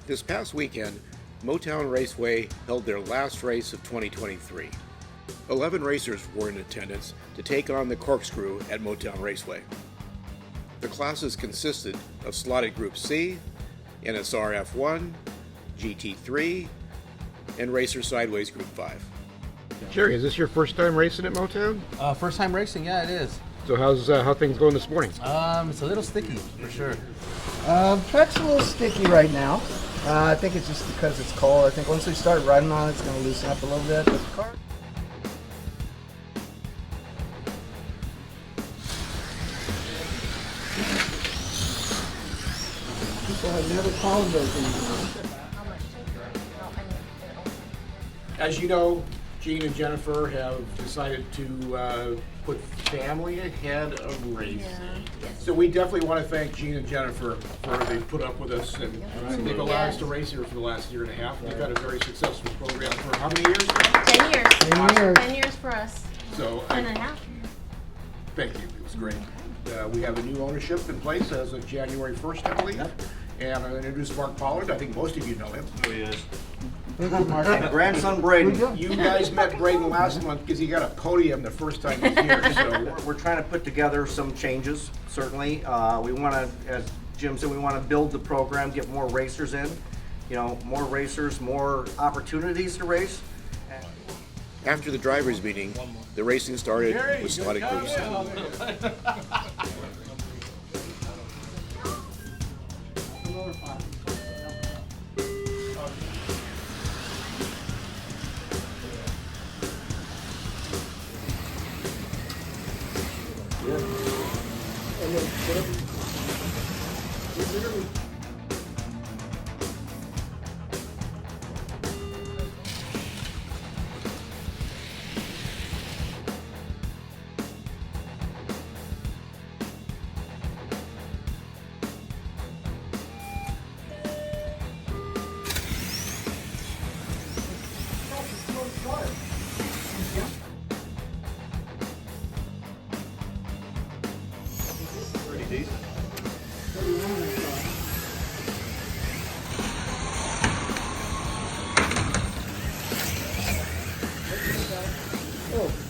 This past weekend, Motown Raceway held their last race of 2023. 11 racers were in attendance to take on the Corkscrew at Motown Raceway. The classes consisted of slotted Group C, NSR F1, GT3, and Racer Sideways Group 5. Jerry, is this your first time racing at Motown? First time racing, yeah, it is. So how things going this morning? It's a little sticky, for sure. Track's a little sticky right now. I think it's just because it's cold. I think once we start riding on it, it's going to loosen up a little bit. But the car... People have never called those anymore. As you know, Gene and Jennifer have decided to put family ahead of racing. Yeah. So we definitely want to thank Gene and Jennifer for they put up with us, and they've allowed us to race here for the last year and a half. We've had a very successful program for how many years now? 10 years. 10 years. 10 years for us. So 10 and a half. thank you. It was great. We have a new ownership in place as of January 1st, I believe. And I'm going to introduce Mark Pollard. I think most of you know him. Oh, he is. Mark. Grandson Braden. You guys met Braden last month because he got a podium the first time he was here. So We're trying to put together some changes, certainly. We want to, as Jim said, we want to build the program, get more racers in. You know, more racers, more opportunities to race. After the drivers' meeting, the racing started with slotted Group C. Pretty decent. Oh.